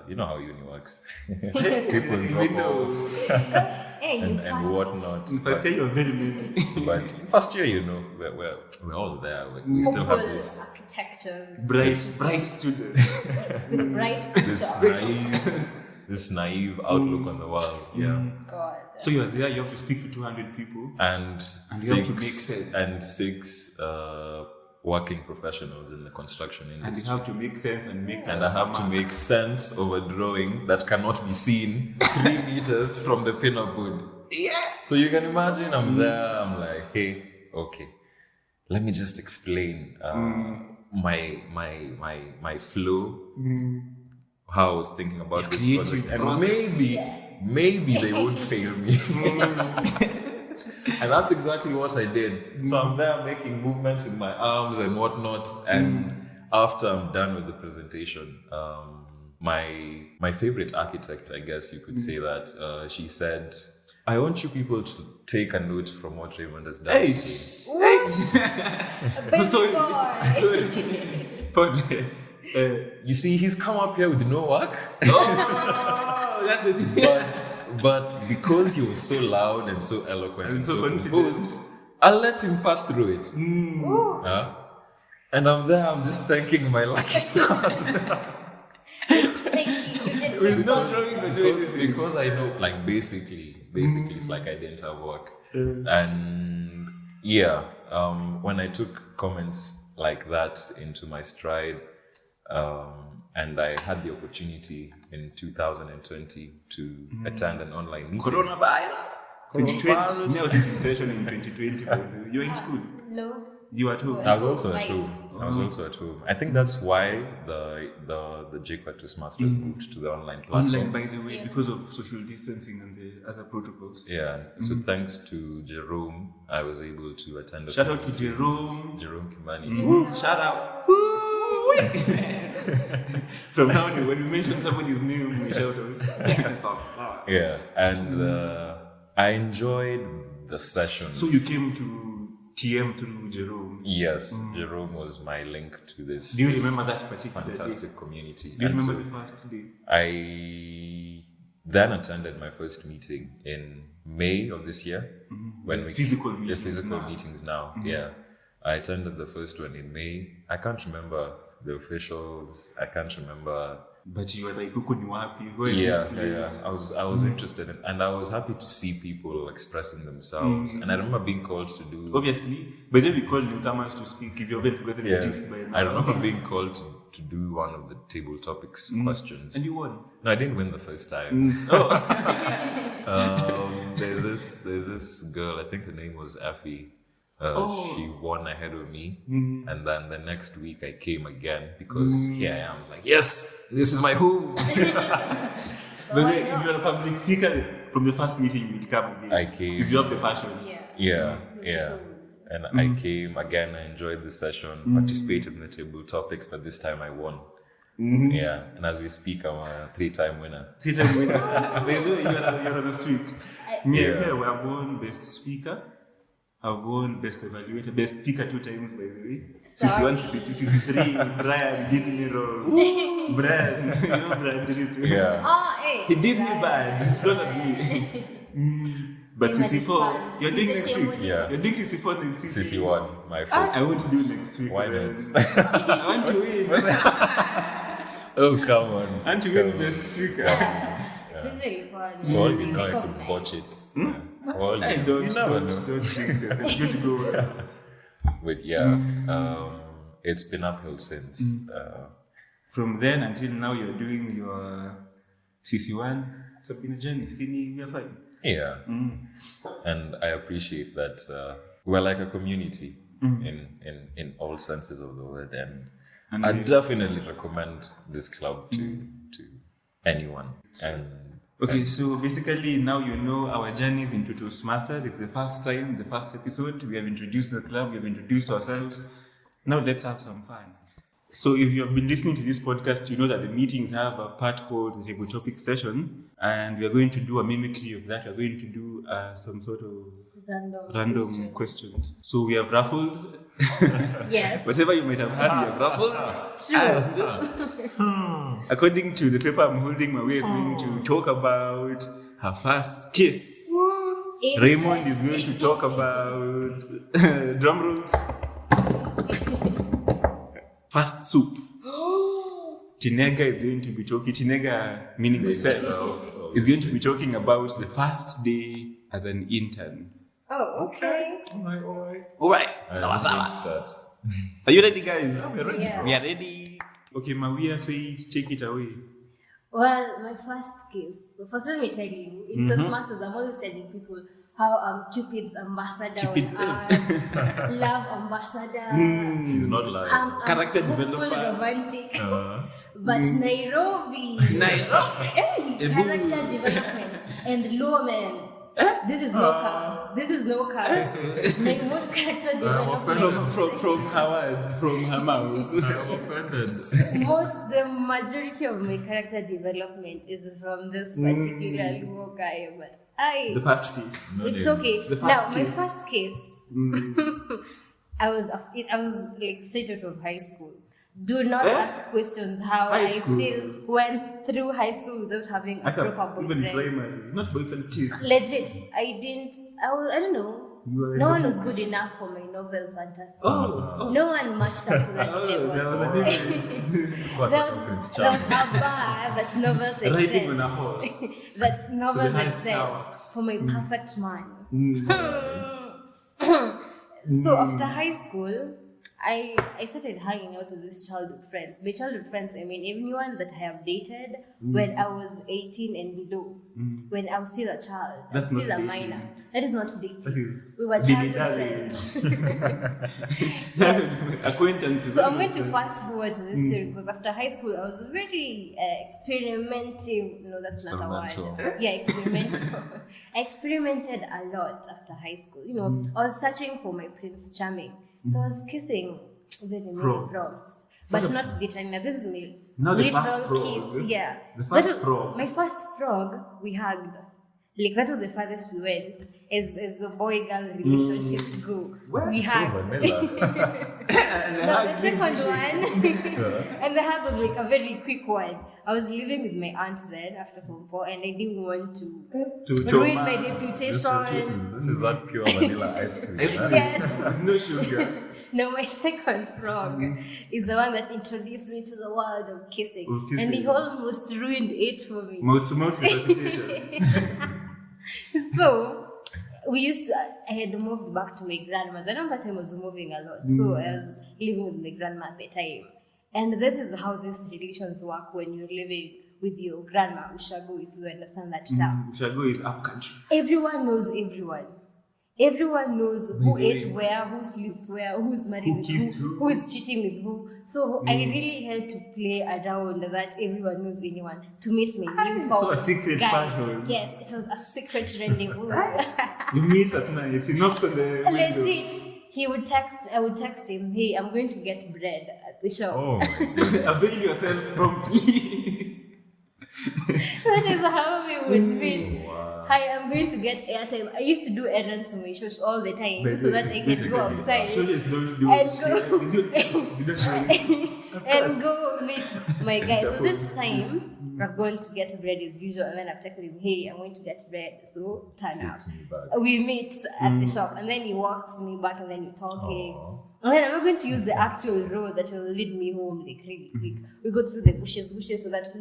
you know how uni works. People drop off and whatnot. First year, you're very many. But first year, we're all there. We still have this architecture. Bright students. With a bright future. this naive outlook on the world. Yeah. God. So you're there, you have to speak to 200 people. And you have to make sense. And 6 working professionals in the construction industry. And you have to make sense and make And I have to make sense of a drawing that cannot be seen 3 meters from the pinup wood. Yeah. So you can imagine I'm there, I'm like, hey, okay, let me just explain my flow, how I was thinking about this project. And maybe they won't fail me. And that's exactly what I did. So I'm there making movements with my arms and whatnot. And after I'm done with the presentation, my favorite architect, I guess you could say that, she said, I want you people to take a note from what Raymond has done today. You see, he's come up here with no work. That's the thing. But because he was so loud and so eloquent and so composed, I'll let him pass through it. And I'm there, I'm just thanking my lucky stars. With no drawing because I know, like, basically it's like I didn't have work. And yeah, when I took comments like that into my stride, and I had the opportunity in 2020 to attend an online meeting. Coronavirus. 2020. I was in session in 2020. You were in school? No. You were at home? I was also at home. I think that's why the JQuat Toastmasters moved to the online platform. Online, by the way, because of social distancing and the other protocols. Yeah. So thanks to Jerome, I was able to attend. Shout out to Jerome. Jerome Kimani. Shout out. From now on, when we mention somebody's name, we shout out. Yeah. And I enjoyed the sessions. So you came to TM through Jerome? Yes, Jerome was my link to this. Do you remember that particular fantastic day? Community? Do you remember the first day? I then attended my first meeting in May of this year. When physical meetings now. Yeah, I attended the first one in May. I can't remember the officials. I can't remember. But you were like, "Huku happy." Yeah. I was interested in, and I was happy to see people expressing themselves. And I remember being called to do. Obviously, but then we called newcomers to speak. If you haven't forgotten the gist by now. I remember being called to do one of the table topics questions. And you won. No, I didn't win the first time. There's this girl. I think her name was Effie. She won ahead of me, and then the next week I came again because here I am, like, yes, this is my home. But then if you're a public speaker, from the first meeting you would come again. I came because you have the passion. Yeah. And I came again. I enjoyed the session, participated in the table topics, but this time I won. Yeah, and as we speak, I'm a 3-time winner. 3-time winner. You're on the street. Me, I have won best speaker. I've won Best Evaluator, Best Speaker 2 times, by the way. Sorry. CC1, CC2, CC3. Brian did me wrong. Brian, Brian did it too. Yeah. Oh, hey. He did me bad. It's not on me. But You had CC4, fun. you're doing The next team week. will Yeah. You're doing CC4 next week. CC1, my first. I want to do next week. Why man. not? I want to win. Oh, come on. I want to win Best Speaker. It's really fun. For all you know, I Recognize. could botch it. Yeah. For all you I know. don't You never know. jinx yourself. It's good to go well. But yeah, it's been uphill since. From then until now, you're doing your CC1. It's been a journey. See, we're fine. Yeah. And I appreciate that we're like a community in all senses of the word. And I definitely recommend this club to anyone. And Okay, so basically now you know our journeys into Toastmasters. It's the first time, the first episode. We have introduced the club, we have introduced ourselves. Now let's have some fun. So if you have been listening to this podcast, you know that the meetings have a part called the table topic session. And we are going to do a mimicry of that. We're going to do some sort of random questions. So we have raffled. Yes. Whatever you might have had, we have raffled. True. According to the paper I'm holding, Mawia is going to talk about her first kiss. Raymond is going to talk about drum rolls. First soup. Tinega is going to be talking. Tinega, meaning myself, is going to be talking about the first day as an intern. Oh, okay. All right. Are you ready, guys? Yeah. We are ready. Okay, Mawia, Faith, take it away. Well, my first kiss. First, let me tell you, in Toastmasters, I'm always telling people how I'm Cupid's ambassador, love ambassador. he's not lying. I'm Character hopeful, developer. romantic. But Nairobi. Hey, character development and law man. This is no car. This is no car. My most character development. From her words, from her mouth. I'm offended. The majority of my character development is from this particular Luo guy, but The first thing. it's okay. Now, my first case, I was like straight out of high school. Do not ask questions how High I school. still went through high school without having a proper Even boyfriend. primary, not boyfriend, kids. Legit, I don't know. You were No in one the was good enough for my novel fantasy. Oh. No one matched up to that There level. was a difference. What There a was Prince a Charming. bar that novels had Riding on a set. horse. That novels high had set tower. for my perfect man. So after high school, I started hanging out with these childhood friends. By childhood friends, I mean anyone that I have dated when I was 18 and below. When I was still a child. That's still not a dating. minor. That is not dating. That is We were childhood dilly-dally. friends. Acquaintances. So I'm going to fast forward to this story because after high school I was very experimental. No, that's not a Experimental. word. Yeah, experimental. I experimented a lot after high school. You know, I was searching for my Prince Charming. So I was kissing very many Frogs. frogs. But not literally. Now this is my Not the literal first frog. kiss. Yeah. The That first was- frog. My first frog, we hugged. Like that was the farthest we went as the boy-girl relationships go. We So hugged. vanilla. No, the second one, and the hug was like a very quick one. I was living with my aunt then after Form 4, and I didn't want to ruin my reputation. This is that pure vanilla ice cream. Huh? Yes. No sugar. No, my second frog is the one that introduced me to the world of kissing, Of kissing. and he almost ruined it for me. Mouth to mouth resuscitation. So I had moved back to my grandma's. I know that time I was moving a lot, so I was living with my grandma at the time. And this is how these relations work when you're living with your grandma, Ushago, if you understand that term. Ushago is up country. Everyone knows everyone. Everyone knows who the ate way. where, who sleeps where, who's married Who with kissed who, who. who is cheating with who. So I really had to play around that everyone knows anyone to meet my new So a secret guy. passion. Yes, it was a secret rendezvous. You meet at night. He knocks on the window. Legit. I would text him, hey, I'm going to get bread at the shop. Oh my goodness. Avail yourself promptly. That is how we would meet. Wow. Hi, I'm going to get airtime. I used to do errands for my shosh all the time so that I can go outside and go meet my guy. So this time, I've gone to get bread as usual, and then I've texted him, hey, I'm going to get bread, so turn up. We meet at the shop, and then he walks me back, and then we're talking. And then I'm not going to use the actual road that will lead me home like really quick. We go through the bushes so that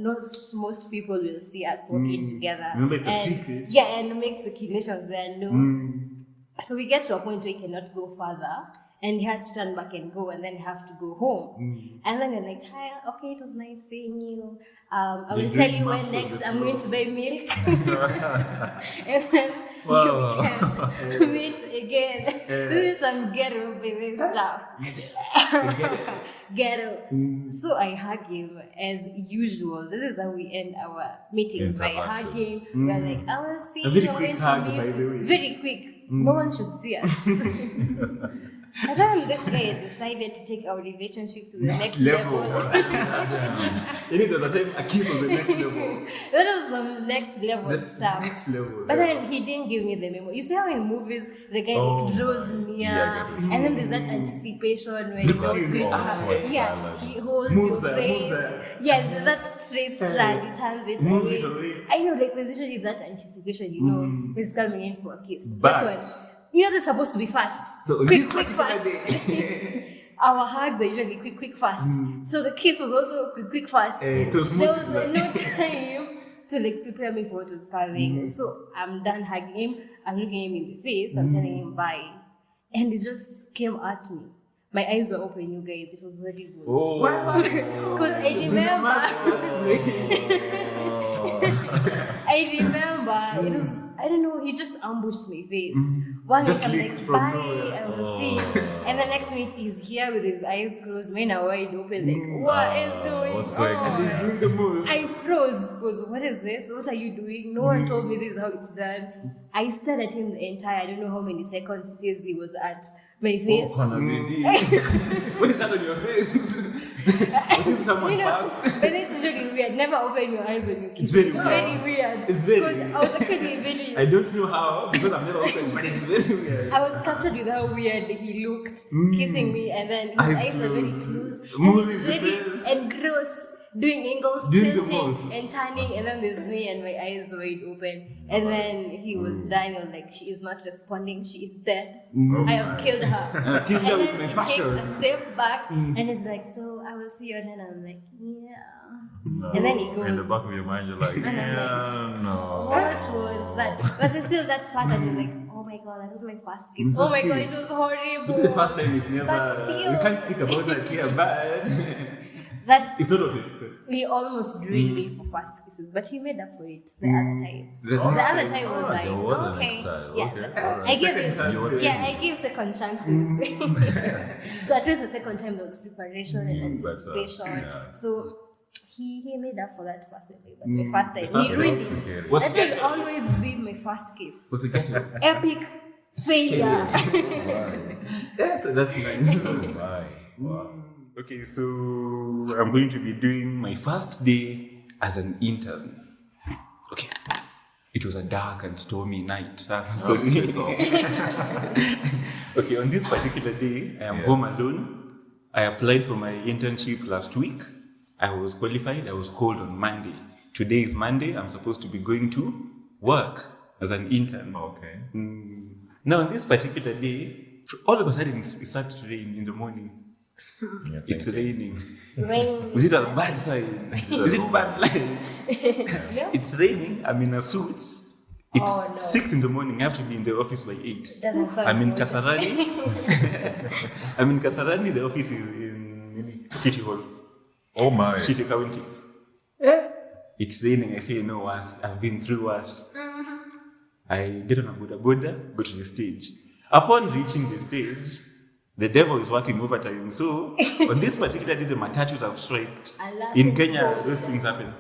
most people will see us walking together. Remember, it's a secret. Yeah, and make speculations there. No. So we get to a point where he cannot go further. And he has to turn back and go, and then you have to go home. And then you're like, hi, okay, it was nice seeing you. I will tell you when next I'm going to buy milk. And then we can meet again. This is some ghetto baby stuff. Ghetto. So I hug him as usual. This is how we end our meeting, by hugging. We're like, I will see you in 2 minutes. Very quick. No one should see us. And then this guy decided to take our relationship to the next level. You need to time a kiss on the next level. That was some next level stuff. Next level. But then he didn't give me the memo. You see how in movies the guy like draws near, and then there's that anticipation where you know it's going to happen. Yeah, he holds your face. Yeah, that straight strand, he turns it away. I know, like there's usually that anticipation, you know, he's coming in for a kiss. But this one, you know, they're supposed to be fast. So quick, fast. Our hugs are usually quick, fast. So the kiss was also quick, fast. There was no time to like prepare me for what was coming. So I'm done hugging him. I'm looking him in the face. I'm telling him bye. And he just came at me. My eyes were open, you guys. It was very good. Because I remember. It was, I don't know, he just ambushed my face. One minute I'm like, bye, I will see you. And the next minute he's here with his eyes closed, mine are wide open, like, what is going on? He's doing the most. I froze because what is this? What are you doing? No one told me this is how it's done. I stared at him the entire, I don't know how many seconds it is he was at my face. What is that on your face? Someone you know, but it's really weird. Never open your eyes when you kiss. It's very weird. Very weird. It's very weird. I was actually very... I don't know how, because I've never opened, but it's very weird. I was captured with how weird he looked, kissing me, and then his eyes were very closed. Moving very engrossed, doing angles, tilting and turning, and then there's me and my eyes wide open. And then he was dying. I was like, she is not responding, she is dead. I have killed her. And then he takes a step back and it's like, so I will see you. And then I'm like, yeah. And then he goes. In the back of your mind, you're like, no. What was that? But there's still that part that is like, oh my god, that was my first kiss. Oh my god, it was horrible. The first time is never. But still, we can't speak about that here, but that it's not of it. he almost ruined me for first kisses, but he made up for it the other time. The other time was like, there was an okay, next time. yeah, Okay. I gave it. Chance. Yeah, I gave second chances. So at least the second time there was preparation and anticipation. So he made up for that first time, but my first time he ruined it. That will always be my first kiss. What's it getting? Epic failure. That's nice. Wow. Okay, so I'm going to be doing my first day as an intern. Okay. It was a dark and stormy night. Okay, on this particular day, I am home alone. I applied for my internship last week. I was qualified. I was called on Monday. Today is Monday. I'm supposed to be going to work as an intern. Okay. Now, on this particular day, all of a sudden it started to rain in the morning. It's raining. Is it a bad sign? Is it bad light? No? It's raining. I'm in a suit. It's 6 in the morning. I have to be in the office by 8. Doesn't sound I'm in good. Kasarani. I'm in Kasarani. The office is in City Hall. Oh my. City County. It's raining. I say, you know what? I've been through worse. I get on a boda, go to the stage. Upon reaching the stage, the devil is working overtime. So, on this particular day, the matatus have striked. In Kenya, those things happen.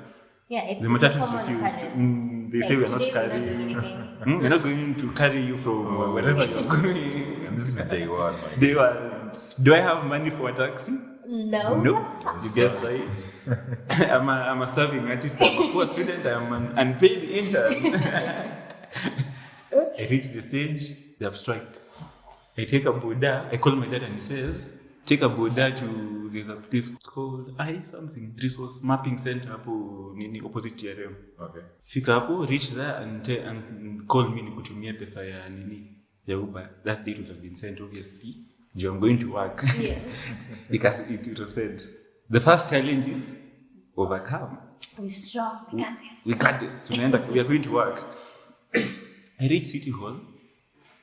Yeah, it's The a matatus common refused. occurrence. They say we're not today carrying. We're not doing anything. We're not going to carry you from wherever you're going. And this is day one. My They were. Do I have money for a taxi? No. Nope. You guess right. I'm a starving artist. I'm a poor student. I'm an unpaid intern. I reach the stage, they have striked. I take a Buddha, I call my dad and he says, take a Buddha to, there's a place called something, Resource Mapping Center hapo nini opposite TRM. Okay. Fika hapo, reach there and call me nikutumia pesa ya nini, ya Uber. That date would have been sent obviously. I'm going to work. Yes. Because it was said. The first challenge is overcome. We're strong. We got this. We got this. We are going to work. I reached City Hall.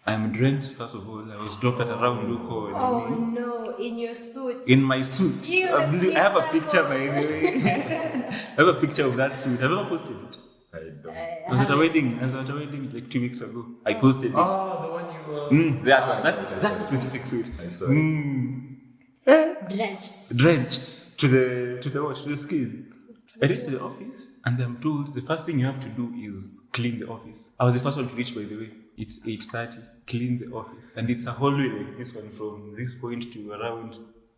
I'm drenched, first of all. I was dropped at around Luko. Oh no, in your suit. In my suit. You I have a picture, by the way. I have a picture of that suit. Have you ever posted it? I don't. I was at a wedding like 2 weeks ago. I posted it. Oh, the one you That one. That's a specific suit. I saw it. Drenched. To the skin. I reached the office and I'm told the first thing you have to do is clean the office. I was the first one to reach, by the way. It's 8:30. Clean the office. And it's a hallway like this one from this point to around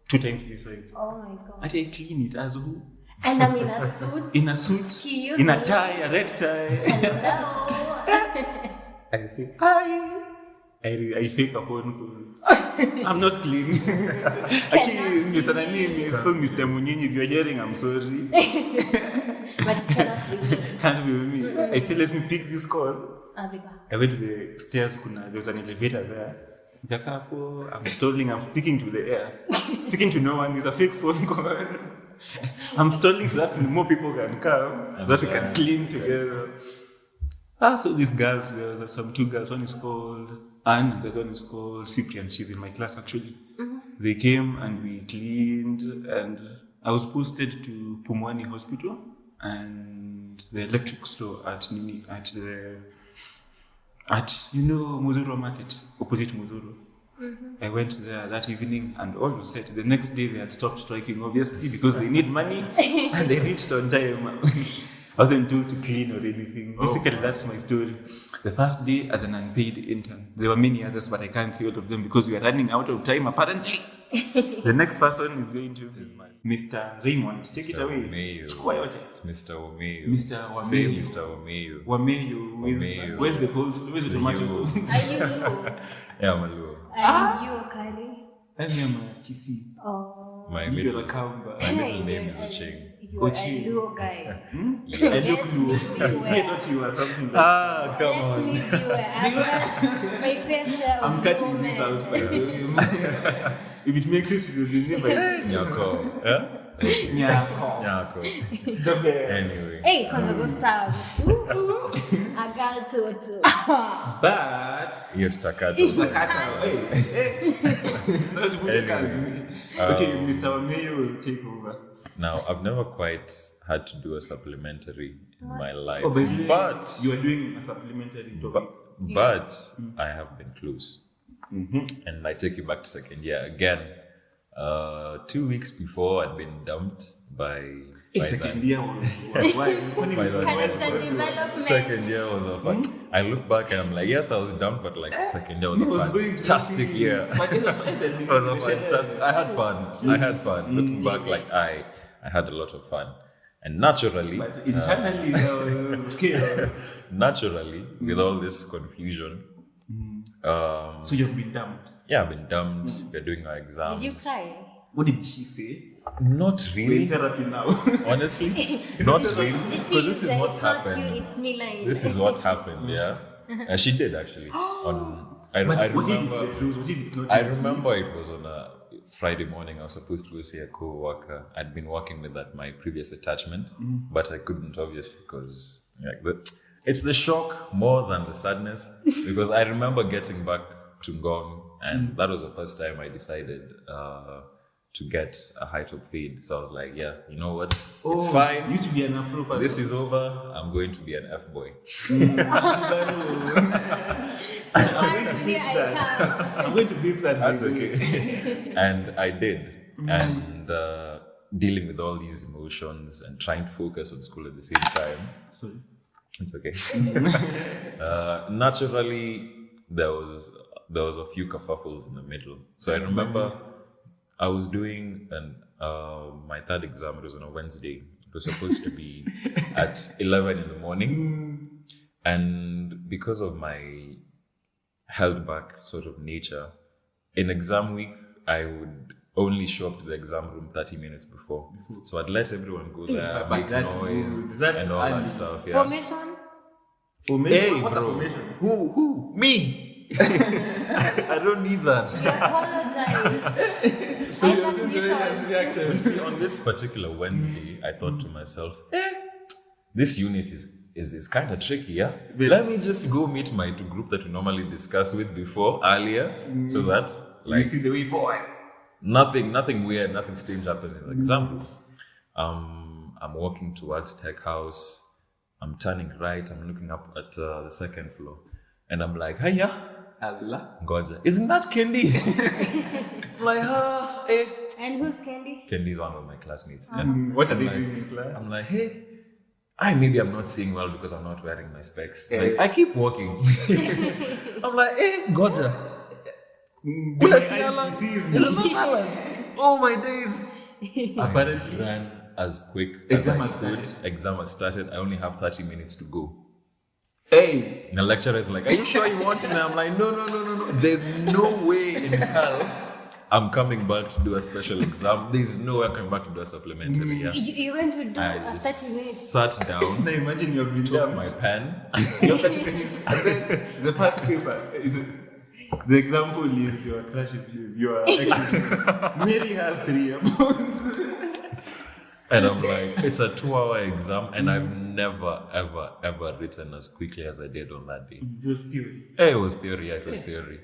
2 times this size. Oh my god. And I clean it as who? And I'm in a suit. In a suit. Excuse in a me. tie, a red tie. Hello. I say, hi. I fake a phone call. I'm not clean. Okay, Mr. Nanimi, it's called Mr. Munyini. If you're hearing, I'm sorry. But it cannot be me. Can't be with me. I say, let me pick this call. I'll be back. I went to the stairs. There's an elevator there. I'm stalling. I'm speaking to the air. Speaking to no one. It's a fake phone call. I'm stalling so that more people can come. So that we can clean together. So these girls, there was some 2 girls. One is called Anne, the other one is called Cyprian. She's in my class actually. Mm-hmm. They came and we cleaned, and I was posted to Pumwani Hospital and the electric store at Muzuru Market, opposite Muzuru. Mm-hmm. I went there that evening and all was set. The next day they had stopped striking, obviously, because they need money and they reached on time. I wasn't told to clean or anything. Basically, that's my story. The first day as an unpaid intern. There were many others, but I can't say all of them because we are running out of time, apparently. The next person is going to Mr. Raymond. Take it away. Wameyo. It's Mr. Wameyo. Mr. Wameyo. Say Mr. Wameyo. Wameyo. Where's the pulse? Where's the tomato? Are you Luo? Yeah, I'm a Luo. And you Okari? I'm a Kisi. Oh. My middle name is Ocheng. You are a Luo guy. I look Luo. I thought you were something like come Let's on. leave you where my fair share of I'm cutting women. this out, by the way. If it makes sense, you will never. Nyako. Yeah? Nyako. Jump there. Anyway. Hey, kwanza those terms. A girl to. But Hiyo tutakata. Okay, Mr. Wameyo will take over. Now, I've never quite had to do a supplementary in my life. But But you are doing a supplementary topic. but I have been close. And I take you back to second year again. 2 weeks before, I'd been dumped by Second year was why? Character development. Second year was a fun. I look back and I'm like, yes, I was dumped, but like second year was was a going fantastic to year. It was a fantastic. I had fun. Looking back, like I had a lot of fun, and naturally, But internally, there was chaos. naturally, with all this confusion, So you've been dumped. yeah, I've been dumped. We're doing our exams. Did you cry? What did she say? Not We're in really, therapy now. honestly, not Did really, she because this is say, what it's not you, happened. it's me lying. This is what happened. Yeah, she did actually. I But what if it's remember. the truth? What if it's not I you, it's me? remember it was on a Friday morning. I was supposed to go see a co-worker. I'd been working with at my previous attachment, but I couldn't obviously because it's the shock more than the sadness. Because I remember getting back to Ngong, and that was the first time I decided to get a high top fade. So I was like, yeah, you know what? It's You fine. used to be an Afro person. This is over. I'm going to be an F boy. So one today I come. I'm going to beep that. That's by the way. okay. And I did. And dealing with all these emotions and trying to focus on school at the same time. Sorry. It's okay. Naturally, there was a few kerfuffles in the middle. So I remember I was doing my third exam. It was on a Wednesday. It was supposed to be at 11 in the morning. And because of my held back sort of nature, in exam week, I would only show up to the exam room 30 minutes before. So I'd let everyone go there, but make that's noise, that's and all early. that stuff. Yeah. Formation? Formation? Hey, What's bro. a formation? Who? Me? I don't need that. You apologize. So I you have You see, on this particular Wednesday, I thought to myself, this unit is kind of tricky, yeah? Let me just go meet my group that we normally discuss with earlier, so that You see the way forward. nothing weird, nothing strange happens in the exam room. I'm walking towards Tech House. I'm turning right. I'm looking up at the second floor, and I'm like, "Hiya, Allah. Goja, isn't that Kendi?" I'm like, hey. And who's Candy? Kendi's one of my classmates. What are they doing in class? I'm like, hey, maybe I'm not seeing well because I'm not wearing my specs. Like, I keep walking. I'm like, hey, Goja. Oh my days. Apparently ran as quick Exam as has I could. started. Exam has started. I only have 30 minutes to go. Hey. And the lecturer is like, are you sure you want to? And I'm like, no. There's no way in hell I'm coming back to do a special exam. There's no way I'm coming back to do a supplementary. Yeah. You're going to do I a just 30 minutes. sat down, Now imagine you've been took there. my pen. Your 30 minutes. And then the first paper is the example is your crush is you. You are actually, Mary has 3 earphones. And I'm like, it's a 2-hour exam, and I've never, ever written as quickly as I did on that day. Just theory. It was theory, yeah, it was theory.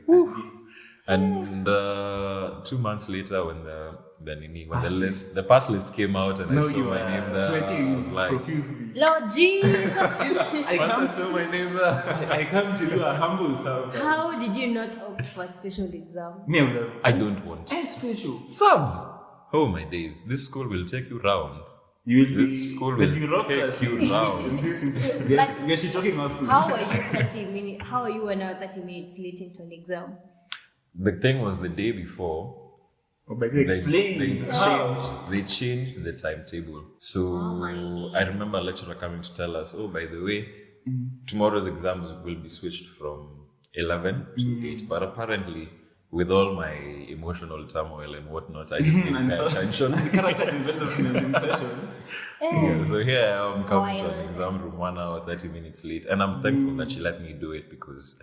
And 2 months later, when the pass list came out, and I Now saw you my are name there, I sweating was like, profusely. Lord Jesus! once I saw my name there, I come to do a humble sound. How did you not opt for a special exam? Never. I don't want Special. subs. Oh my days, this school will take you round. You will This be school the will bureaucracy. take you round. This is But- we are she talking about school. How are you 30 minutes? How are you 1 hour 30 minutes late into an exam? The thing was the day before, Oh, but you explain. they changed the timetable. So I remember a lecturer coming to tell us, oh, by the way, tomorrow's exams will be switched from 11 to 8. But apparently, with all my emotional turmoil and whatnot, I just didn't pay attention. Character development in session. Yeah, so here I am coming to an Wild. exam room 1 hour, 30 minutes late. And I'm thankful that she let me do it because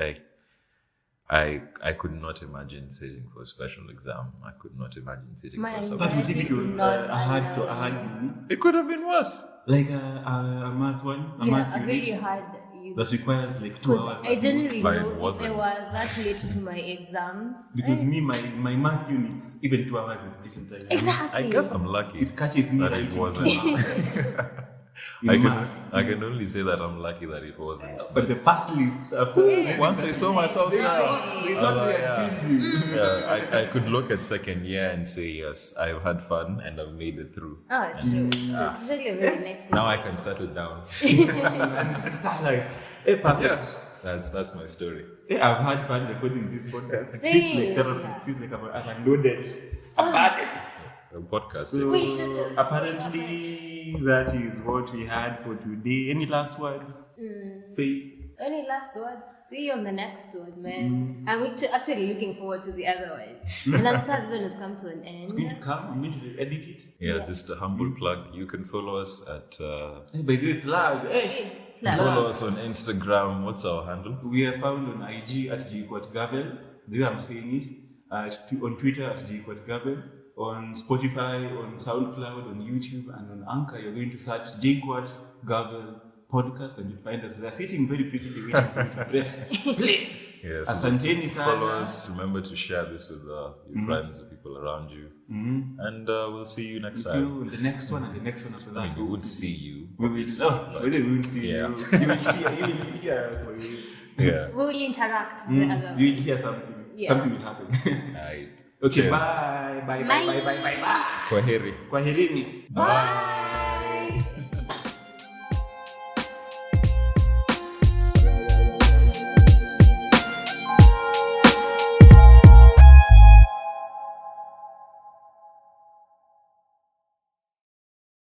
I could not imagine sitting for a special exam. I could not imagine sitting My for a But supplementary. you think it was Not a hard unit? It could have been worse. Like a math one? A math Yeah, a very unit hard. You, that requires like 2 hours. I generally But it know if I wasn't. was that late to my exams. Because me, my math unit, even 2 hours is little time. Exactly. I guess I'm lucky It catches me that right it in wasn't. 2 hours. In I math. can only say that I'm lucky that it wasn't. But the first list after Once I saw myself there, they thought they had killed you. yeah, I could look at second year and say, yes, I've had fun and I've made it through. Oh, true. So it's really a very nice Now I feeling. can settle down. And start like, hey, perfect. That's my story. Hey, I've had fun recording this podcast. It Same. feels like therapy. It feels like I'm unloaded. I'm back. A podcast. So We should- apparently that is what we had for today. Any last words? Faith. Any last words? See you on the next one, man. I'm actually looking forward to the other one. And I'm sad this one has come to an It's going to end. come. I'm going to edit it. Yeah, just a humble plug. You can follow us at Hey, by the way, plug. Hey. Hey, clap. follow us on Instagram. What's our handle? We are found on IG at jquatgavel. The way I'm saying it. On Twitter at jquatgavel. On Spotify, on SoundCloud, on YouTube, and on Anchor. You're going to search jquat gavel podcast and you'll find us. They're sitting very prettily waiting for you to press play. Yeah, so Asanteni just sana. follow us. Remember to share this with your friends, the people around you. And we'll see you next See time. you in the next one and the next one after I that. mean, we would see you. We will. obviously, No, but- we will see yeah. you. You will see. You will hear us. Yeah. We will interact the other. You will hear something. Yeah. Something will happen. Right. Okay. Cheers. Bye. Bye. Bye. Bye. Bye. Bye. Bye. Kwaheri. Kwaherini. Bye.